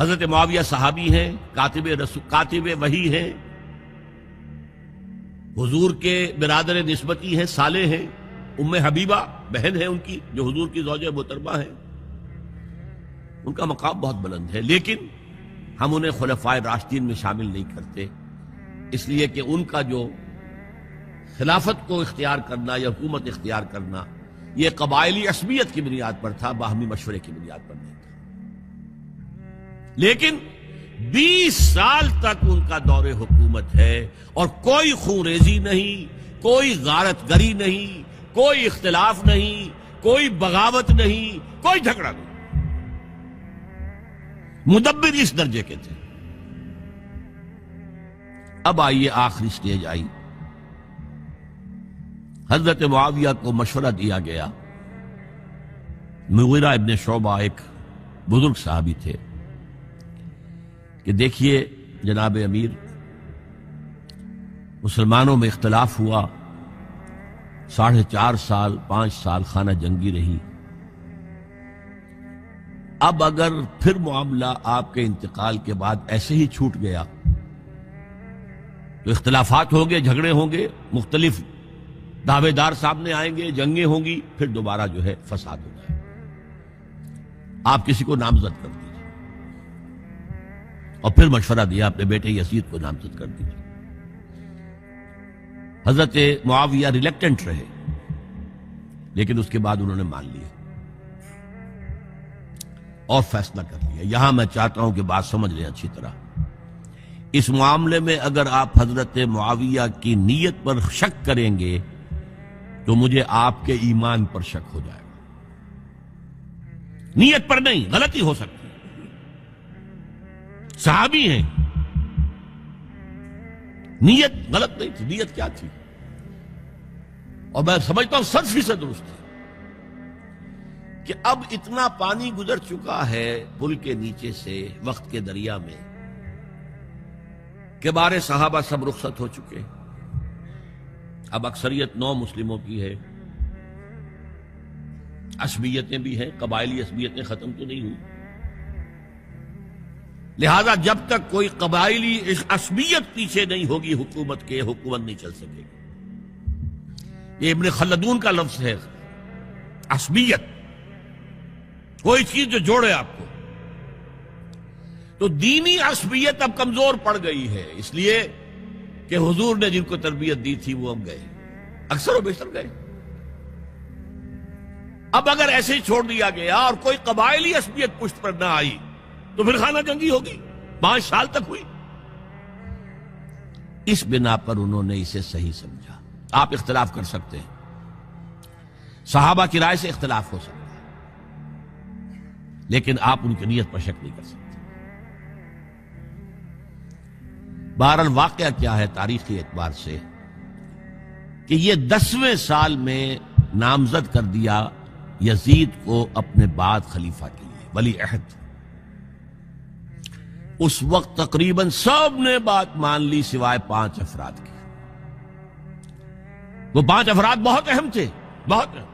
حضرت معاویہ صحابی ہیں، کاتب وحی ہیں، حضور کے برادر نسبتی ہیں، صالح ہیں، ام حبیبہ بہن ہے ان کی جو حضور کی زوجہ محترمہ ہے، ان کا مقام بہت بلند ہے، لیکن ہم انہیں خلفائے راشدین میں شامل نہیں کرتے، اس لیے کہ ان کا جو خلافت کو اختیار کرنا یا حکومت اختیار کرنا یہ قبائلی عصبیت کی بنیاد پر تھا، باہمی مشورے کی بنیاد پر نہیں تھا۔ لیکن 20 سال تک ان کا دور حکومت ہے اور کوئی خون ریزی نہیں، کوئی غارت گری نہیں، کوئی اختلاف نہیں، کوئی بغاوت نہیں، کوئی جھگڑا نہیں۔ مدبر اس درجے کے تھے۔ اب آئیے آخری سٹیج آئی، حضرت معاویہ کو مشورہ دیا گیا، مغیرہ ابن شعبہ ایک بزرگ صحابی تھے، کہ دیکھیے جناب امیر، مسلمانوں میں اختلاف ہوا، 4.5 سال 5 سال خانہ جنگی رہی، اب اگر پھر معاملہ آپ کے انتقال کے بعد ایسے ہی چھوٹ گیا تو اختلافات ہوں گے، جھگڑے ہوں گے، مختلف دعوے دار سامنے آئیں گے، جنگیں ہوں گی، پھر دوبارہ جو ہے فساد ہو جائے۔ آپ کسی کو نامزد کر دیجیے، اور پھر مشورہ دیا اپنے بیٹے یزید کو نامزد کر دیجیے۔ حضرت معاویہ ریلیکٹنٹ رہے، لیکن اس کے بعد انہوں نے مان لیا اور فیصلہ کر لیا۔ یہاں میں چاہتا ہوں کہ بات سمجھ لیں اچھی طرح، اس معاملے میں اگر آپ حضرت معاویہ کی نیت پر شک کریں گے تو مجھے آپ کے ایمان پر شک ہو جائے گا۔ نیت پر نہیں، غلطی ہو سکتی، صحابی ہیں، نیت غلط نہیں تھی، نیت کیا تھی؟ اور میں سمجھتا ہوں 100% درست تھی کہ اب اتنا پانی گزر چکا ہے پل کے نیچے سے وقت کے دریا میں کہ بارے صحابہ سب رخصت ہو چکے، اب اکثریت 9 مسلموں کی ہے، عصبیتیں بھی ہیں، قبائلی عصبیتیں ختم تو نہیں ہوئی، لہذا جب تک کوئی قبائلی عصبیت پیچھے نہیں ہوگی حکومت کے، حکومت نہیں چل سکے گی۔ یہ ابن خلدون کا لفظ ہے، عصبیت، کوئی چیز جو جوڑے آپ کو۔ تو دینی عصبیت اب کمزور پڑ گئی ہے، اس لیے کہ حضور نے جن کو تربیت دی تھی وہ اب گئے، اکثر و بیشتر گئے۔ اب اگر ایسے ہی چھوڑ دیا گیا اور کوئی قبائلی عصبیت پشت پر نہ آئی تو پھر خانہ جنگی ہوگی، 5 سال تک ہوئی۔ اس بنا پر انہوں نے اسے صحیح سمجھا۔ آپ اختلاف کر سکتے ہیں، صحابہ کی رائے سے اختلاف ہو سکتا ہے، لیکن آپ ان کی نیت پر شک نہیں کر سکتے۔ بہرحال واقعہ کیا ہے تاریخی اعتبار سے کہ یہ 10ویں سال میں نامزد کر دیا یزید کو اپنے بعد خلیفہ کے لیے، ولی عہد۔ اس وقت تقریباً سب نے بات مان لی سوائے 5 افراد کی۔ وہ 5 افراد بہت اہم تھے، بہت اہم۔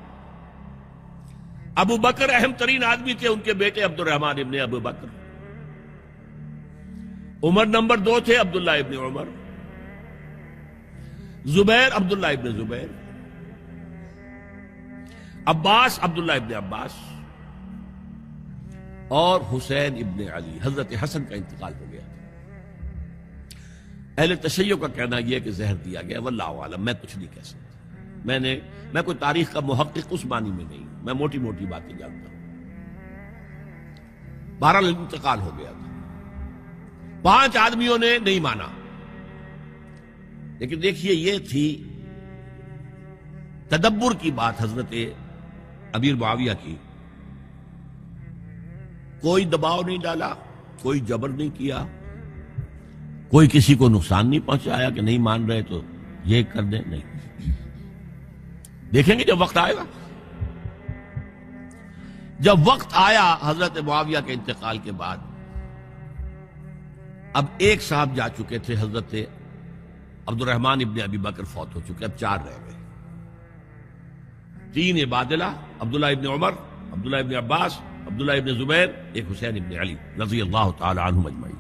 ابو بکر اہم ترین آدمی تھے، ان کے بیٹے عبد الرحمن ابن ابو بکر۔ عمر نمبر 2 تھے، عبداللہ ابن عمر۔ زبیر، عبداللہ ابن زبیر۔ عباس، عبداللہ ابن عباس۔ اور حسین ابن علی، حضرت حسن کا انتقال ہو گیا۔ اہل تشیع کا کہنا یہ کہ زہر دیا گیا، واللہ عالم، میں کچھ نہیں کہہ سکتا۔ میں کوئی تاریخ کا محقق اس معنی میں نہیں، میں موٹی موٹی باتیں جانتا ہوں۔ بہرحال انتقال ہو گیا تھا، 5 آدمیوں نے نہیں مانا، لیکن دیکھیے یہ تھی تدبر کی بات حضرت امیر معاویہ کی۔ کوئی دباؤ نہیں ڈالا، کوئی جبر نہیں کیا، کوئی کسی کو نقصان نہیں پہنچایا کہ نہیں مان رہے تو یہ کر دیں، نہیں۔ دیکھیں گے جب وقت آئے گا۔ جب وقت آیا حضرت معاویہ کے انتقال کے بعد، اب ایک صاحب جا چکے تھے، حضرت عبد الرحمن ابن ابی بکر فوت ہو چکے، اب 4 رہ گئے۔ 3 عبادلہ، عبداللہ ابن عمر، عبداللہ ابن عباس عبداللہ ابن زبیر، ایک حسین ابن علی رضی اللہ تعالی عنہم اجمعین۔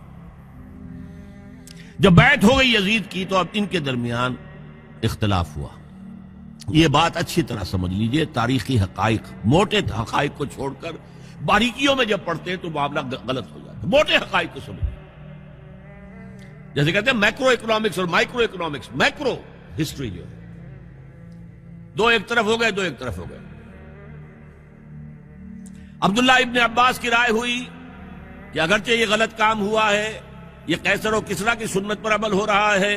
جب بیعت ہو گئی یزید کی تو اب ان کے درمیان اختلاف ہوا۔ یہ بات اچھی طرح سمجھ لیجئے، تاریخی حقائق، موٹے حقائق کو چھوڑ کر باریکیوں میں جب پڑھتے ہیں تو معاملہ غلط ہو جاتا ہے۔ موٹے حقائق کو سمجھیں، جیسے کہتے ہیں میکرو اکنامکس اور مائکرو اکنامکس۔ میکرو ہسٹری جو ہے، دو ایک طرف ہو گئے، دو ایک طرف ہو گئے۔ عبداللہ ابن عباس کی رائے ہوئی کہ اگرچہ یہ غلط کام ہوا ہے، یہ قیصر و کسریٰ کی سنت پر عمل ہو رہا ہے،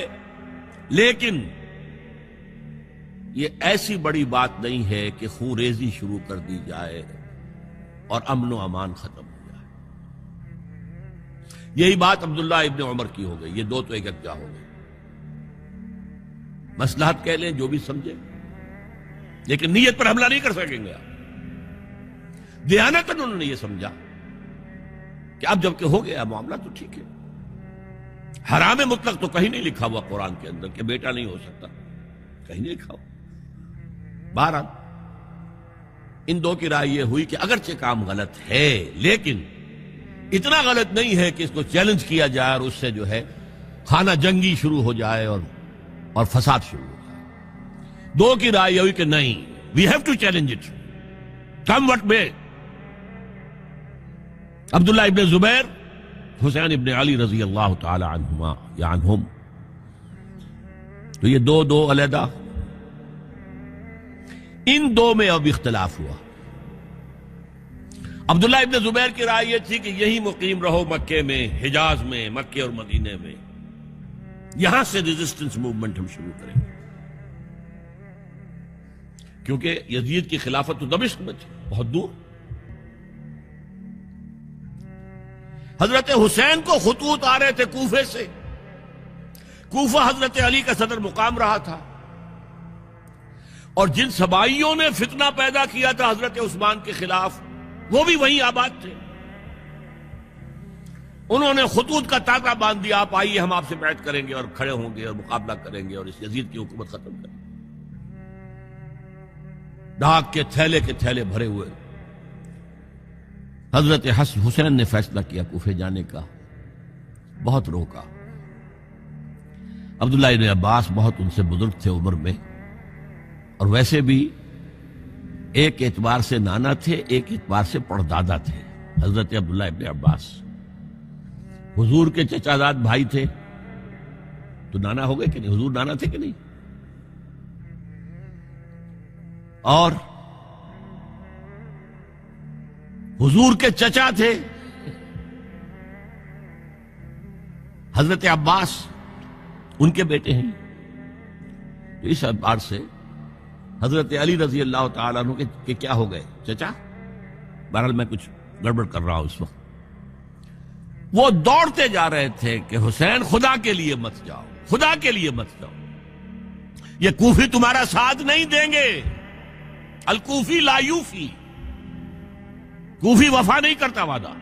لیکن یہ ایسی بڑی بات نہیں ہے کہ خون ریزی شروع کر دی جائے اور امن و امان ختم ہو جائے۔ یہی بات عبداللہ ابن عمر کی ہو گئی، یہ دو تو ایک یکجا ہو گئے۔ مصلحت کہہ لیں جو بھی سمجھے، لیکن نیت پر حملہ نہیں کر سکیں گے آپ۔ دیانتاً انہوں نے یہ سمجھا کہ اب جب کہ ہو گیا معاملہ تو ٹھیک ہے۔ حرام مطلق تو کہیں نہیں لکھا ہوا قرآن کے اندر کہ بیٹا نہیں ہو سکتا، کہیں نہیں لکھا ہوا۔ بہرحال ان دو کی رائے یہ ہوئی کہ اگرچہ کام غلط ہے لیکن اتنا غلط نہیں ہے کہ اس کو چیلنج کیا جائے اور اس سے جو ہے خانہ جنگی شروع ہو جائے اور فساد شروع ہو جائے۔ دو کی رائے یہ ہوئی کہ نہیں، we have to challenge it come what میں۔ عبداللہ ابن زبیر، حسین ابن علی رضی اللہ تعالی عنہما یا عنہم، تو یہ دو علیحدہ۔ ان دو میں اب اختلاف ہوا۔ عبداللہ ابن زبیر کی رائے یہ تھی کہ یہی مقیم رہو مکے میں، حجاز میں، مکے اور مدینے میں، یہاں سے ریزسٹنس موومنٹ ہم شروع کریں گے، کیونکہ یزید کی خلافت تو دمشق میں تھی، بہت دور۔ حضرت حسین کو خطوط آ رہے تھے کوفے سے، کوفہ حضرت علی کا صدر مقام رہا تھا، اور جن سبائیوں نے فتنہ پیدا کیا تھا حضرت عثمان کے خلاف وہ بھی وہیں آباد تھے۔ انہوں نے خطوط کا تاغا باندھ دیا، آپ آئیے ہم آپ سے بیعت کریں گے اور کھڑے ہوں گے اور مقابلہ کریں گے اور اس یزید کی حکومت ختم کریں گے۔ ڈاک کے تھیلے بھرے ہوئے۔ حضرت حسین نے فیصلہ کیا کوفے جانے کا، بہت روکا۔ عبداللہ ابن عباس بہت ان سے بزرگ تھے عمر میں، اور ویسے بھی ایک اعتبار سے نانا تھے، ایک اعتبار سے پڑدادا تھے۔ حضرت عبداللہ ابن عباس حضور کے چچا زاد بھائی تھے، تو نانا ہو گئے کہ نہیں؟ حضور نانا تھے کہ نہیں؟ اور حضور کے چچا تھے حضرت عباس، ان کے بیٹے ہیں۔ تو اس اعتبار سے حضرت علی رضی اللہ تعالیٰ عنہ کے کیا ہو گئے؟ چچا۔ بہرحال میں کچھ گڑبڑ کر رہا ہوں اس وقت۔ وہ دوڑتے جا رہے تھے کہ حسین خدا کے لیے مت جاؤ، خدا کے لیے مت جاؤ، یہ کوفی تمہارا ساتھ نہیں دیں گے۔ الکوفی لا یوفی، کوفی وفا نہیں کرتا وعدہ،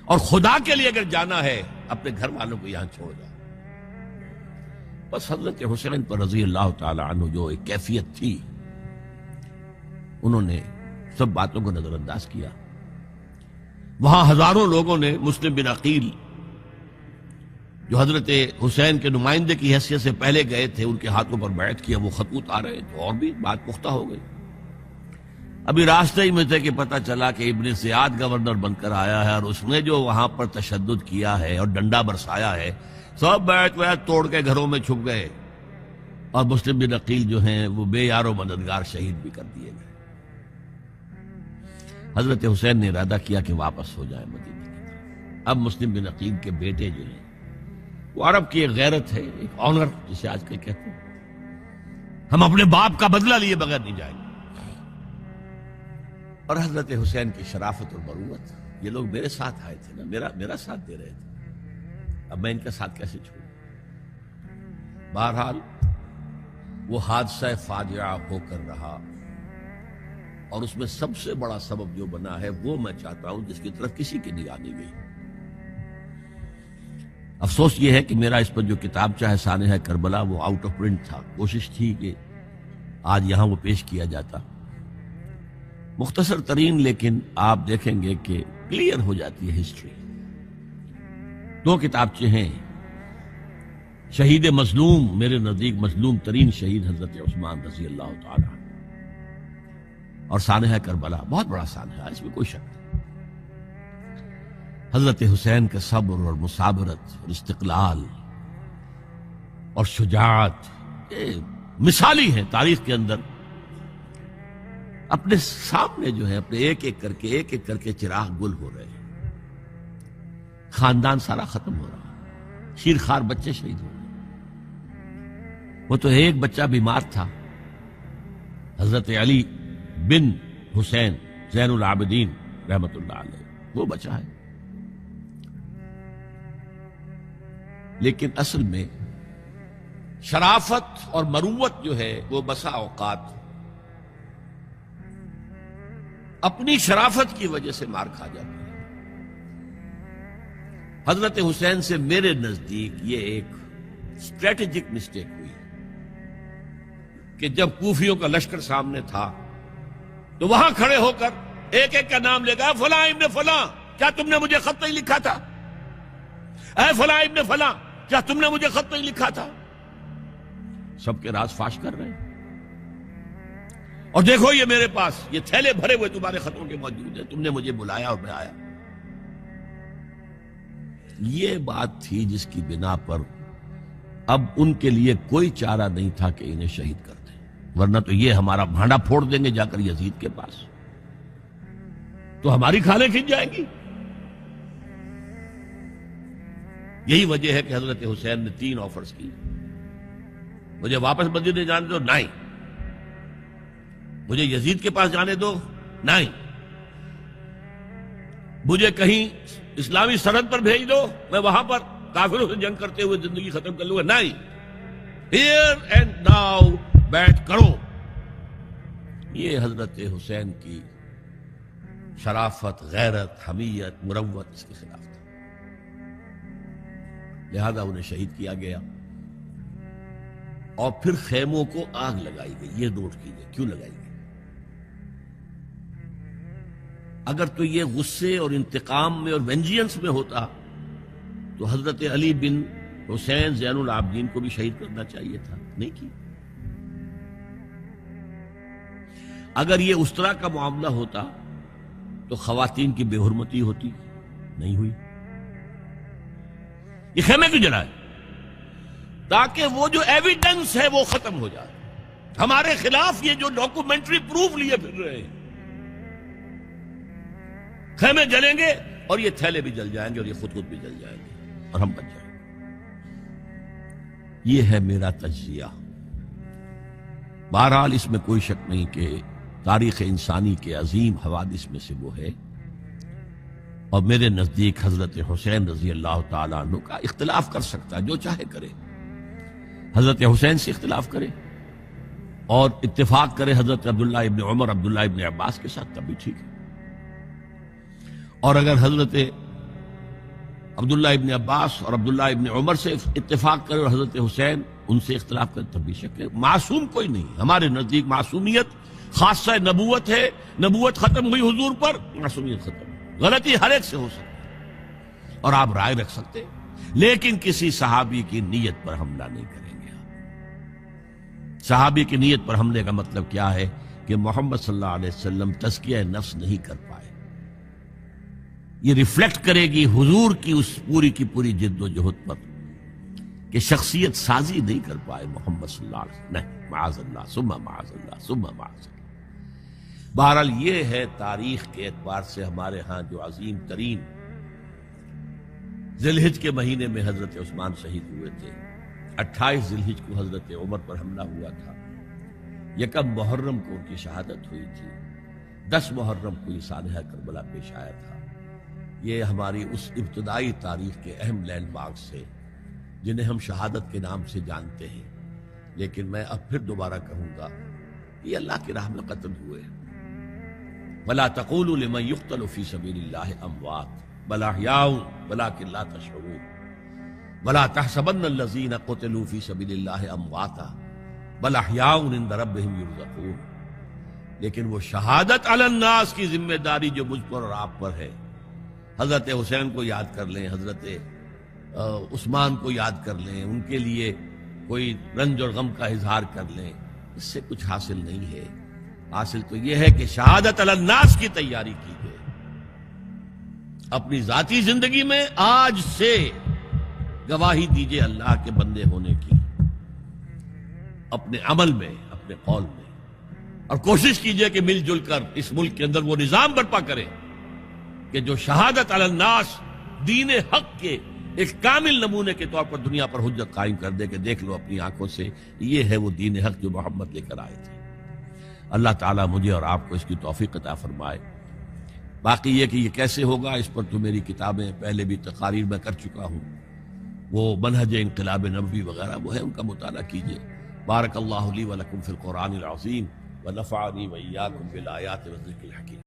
اور خدا کے لیے اگر جانا ہے اپنے گھر والوں کو یہاں چھوڑ جاؤ۔ بس حضرت حسین پر رضی اللہ تعالی عنہ جو ایک کیفیت تھی، انہوں نے سب باتوں کو نظر انداز کیا۔ وہاں ہزاروں لوگوں نے مسلم بن عقیل جو حضرت حسین کے نمائندے کی حیثیت سے پہلے گئے تھے، ان کے ہاتھوں پر بیعت کیا، وہ خطوط آ رہے تھے، اور بھی بات پختہ ہو گئی۔ ابھی راستے ہی میں تھے کہ پتہ چلا کہ ابن زیاد گورنر بن کر آیا ہے، اور اس نے جو وہاں پر تشدد کیا ہے اور ڈنڈا برسایا ہے، سب بیعت توڑ کے گھروں میں چھپ گئے، اور مسلم بن عقیل جو ہیں وہ بے یار و مددگار شہید بھی کر دیے گئے۔ حضرت حسین نے ارادہ کیا کہ واپس ہو جائیں مدینے کی طرف۔ اب مسلم بن عقیل کے بیٹے جو ہیں، وہ عرب کی ایک غیرت ہے، ایک آنر جسے آج کل کہتے ہیں، ہم اپنے باپ کا بدلہ لیے بغیر نہیں جائیں گے۔ اور حضرت حسین کی شرافت اور مروت، یہ لوگ میرے ساتھ آئے تھے نا، میرا ساتھ دے رہے تھے، اب میں ان کا ساتھ کیسے چھوڑوں؟ بہرحال وہ حادثہ فاجعہ ہو کر رہا، اور اس میں سب سے بڑا سبب جو بنا ہے وہ میں چاہتا ہوں جس کی طرف کسی کی نگاہ نہیں گئی۔ افسوس یہ ہے کہ میرا اس پر جو کتابچہ ہے سانحہ کربلا، وہ آؤٹ آف پرنٹ تھا۔ کوشش تھی کہ آج یہاں وہ پیش کیا جاتا، مختصر ترین، لیکن آپ دیکھیں گے کہ کلیئر ہو جاتی ہے ہسٹری. 2 کتابچے ہیں. شہید مظلوم، میرے نزدیک مظلوم ترین شہید حضرت عثمان رضی اللہ تعالی عنہ، اور سانحہ کربلا، بہت بڑا سانحہ، اس میں کوئی شک نہیں. حضرت حسین کا صبر اور مثابرت اور استقلال اور شجاعت، یہ مثالی ہے تاریخ کے اندر. اپنے سامنے جو ہے، اپنے ایک ایک کر کے چراغ گل ہو رہے ہیں. خاندان سارا ختم ہو رہا ہے، شیرخوار بچے شہید ہو رہے ہیں. وہ تو ایک بچہ بیمار تھا، حضرت علی بن حسین زین العابدین رحمت اللہ علیہ، وہ بچا ہے. لیکن اصل میں شرافت اور مروت جو ہے وہ بسا اوقات اپنی شرافت کی وجہ سے مار کھا جاتی ہے. حضرت حسین سے میرے نزدیک یہ ایک اسٹریٹجک مسٹیک ہوئی کہ جب کوفیوں کا لشکر سامنے تھا تو وہاں کھڑے ہو کر ایک ایک کا نام لے گا، فلاں ابن فلاں، کیا تم نے مجھے خط نہیں لکھا تھا؟ اے فلاں ابن فلاں، کیا تم نے مجھے خط نہیں لکھا تھا؟ سب کے راز فاش کر رہے ہیں. اور دیکھو یہ میرے پاس یہ تھیلے بھرے ہوئے تمہارے خطوں کے موجود ہیں، تم نے مجھے بلایا اور میں آیا. یہ بات تھی جس کی بنا پر اب ان کے لیے کوئی چارہ نہیں تھا کہ انہیں شہید کر دیں، ورنہ تو یہ ہمارا بھانڈا پھوڑ دیں گے جا کر یزید کے پاس، تو ہماری کھالیں کھنچ جائیں گی. یہی وجہ ہے کہ حضرت حسین نے 3 آفرز کی. مجھے واپس مدینے جانے دو، نہیں. مجھے یزید کے پاس جانے دو، نہیں. مجھے کہیں اسلامی سرحد پر بھیج دو، میں وہاں پر کافروں سے جنگ کرتے ہوئے زندگی ختم کر لوں گا، نہیں. ہیئر اینڈ ناؤ بیٹھ کرو. یہ حضرت حسین کی شرافت، غیرت، حمیت، مروت اس کے خلاف تھا. لہذا انہیں شہید کیا گیا اور پھر خیموں کو آگ لگائی گئی. یہ نوٹ کیجئے کیوں لگائی گئی. اگر تو یہ غصے اور انتقام میں اور وینجینس میں ہوتا تو حضرت علی بن حسین زین العابدین کو بھی شہید کرنا چاہیے تھا، نہیں کی. اگر یہ اس طرح کا معاملہ ہوتا تو خواتین کی بے حرمتی ہوتی، نہیں ہوئی. یہ خیمے کیوں جلائے؟ تاکہ وہ جو ایویڈنس ہے وہ ختم ہو جائے. ہمارے خلاف یہ جو ڈاکومنٹری پروف لیے پھر رہے ہیں، خیمے جلیں گے اور یہ تھیلے بھی جل جائیں گے اور یہ خود بھی جل جائیں گے اور ہم بچ جائیں گے. یہ ہے میرا تجزیہ. بہرحال اس میں کوئی شک نہیں کہ تاریخ انسانی کے عظیم حوادث میں سے وہ ہے، اور میرے نزدیک حضرت حسین رضی اللہ تعالیٰ عنہ کا اختلاف کر سکتا ہے، جو چاہے کرے. حضرت حسین سے اختلاف کرے اور اتفاق کرے حضرت عبداللہ ابن عمر، عبداللہ ابن عباس کے ساتھ، تب بھی ٹھیک ہے. اور اگر حضرت عبداللہ ابن عباس اور عبداللہ ابن عمر سے اتفاق کرے اور حضرت حسین ان سے اختلاف کرے، تب بھی شک ہے. معصوم کوئی نہیں. ہمارے نزدیک معصومیت خاصہ نبوت ہے. نبوت ختم ہوئی حضور پر، معصومیت ختم. غلطی ہر ایک سے ہو سکتی ہے اور آپ رائے رکھ سکتے، لیکن کسی صحابی کی نیت پر حملہ نہیں کریں گے. صحابی کی نیت پر حملے کا مطلب کیا ہے کہ محمد صلی اللہ علیہ وسلم تزکیہ نفس نہیں کر پائے. یہ ریفلیکٹ کرے گی حضور کی اس پوری کی پوری جد و جہد پر کہ شخصیت سازی نہیں کر پائے محمد صلی اللہ علیہ وسلم. نہیں، معاذ اللہ ثم معاذ اللہ ثم معاذ اللہ. بہرحال یہ ہے تاریخ کے اعتبار سے ہمارے ہاں جو عظیم ترین ذی الحجہ کے مہینے میں حضرت عثمان شہید ہوئے تھے. 28 ذی الحجہ کو حضرت عمر پر حملہ ہوا تھا. 1 محرم کو ان کی شہادت ہوئی تھی. 10 محرم کو یہ سانحہ کربلا پیش آیا تھا. یہ ہماری اس ابتدائی تاریخ کے اہم لینڈ مارکس ہیں جنہیں ہم شہادت کے نام سے جانتے ہیں. لیکن میں اب پھر دوبارہ کہوں گا، یہ اللہ کی راہ میں قتل ہوئے. وَلَا تَقُولُوا لِمَنْ يُقْتَلُ فِي سَبِيلِ اللَّهِ أَمْوَاتٌ بَلْ أَحْيَاءٌ وَلَكِنْ لَا تَشْعُرُونَ وَلَا تَحْسَبَنَّ الَّذِينَ قُتِلُوا فِي سَبِيلِ اللَّهِ أَمْوَاتًا بَلْ أَحْيَاءٌ عِندَ رَبِّهِمْ يُرْزَقُونَ. لیکن وہ شہادت علی الناس کی ذمہ داری جو مجھ پر اور آپ پر ہے، حضرت حسین کو یاد کر لیں، حضرت عثمان کو یاد کر لیں، ان کے لیے کوئی رنج اور غم کا اظہار کر لیں، اس سے کچھ حاصل نہیں ہے۔ حاصل تو یہ ہے کہ شہادت علی الناس کی تیاری کیجیے۔ اپنی ذاتی زندگی میں آج سے گواہی دیجیے اللہ کے بندے ہونے کی، اپنے عمل میں، اپنے قول میں، اور کوشش کیجیے کہ مل جل کر اس ملک کے اندر وہ نظام برپا کرے کہ جو شہادت علی الناس، دین حق کے ایک کامل نمونے کے طور پر دنیا پر حجت قائم کر دے کہ دیکھ لو اپنی آنکھوں سے، یہ ہے وہ دین حق جو محمد لے کر آئے تھے۔ اللہ تعالیٰ مجھے اور آپ کو اس کی توفیق عطا فرمائے۔ باقی یہ کہ یہ کیسے ہوگا، اس پر تو میری کتابیں پہلے بھی تقاریر میں کر چکا ہوں، وہ منہج انقلاب نبوی وغیرہ وہ ہے، ان کا مطالعہ کیجیے۔ بارک اللہ لی ولکم فی القرآن العظیم ونفعنی وإیاکم بالآیات والذکر الحکیم۔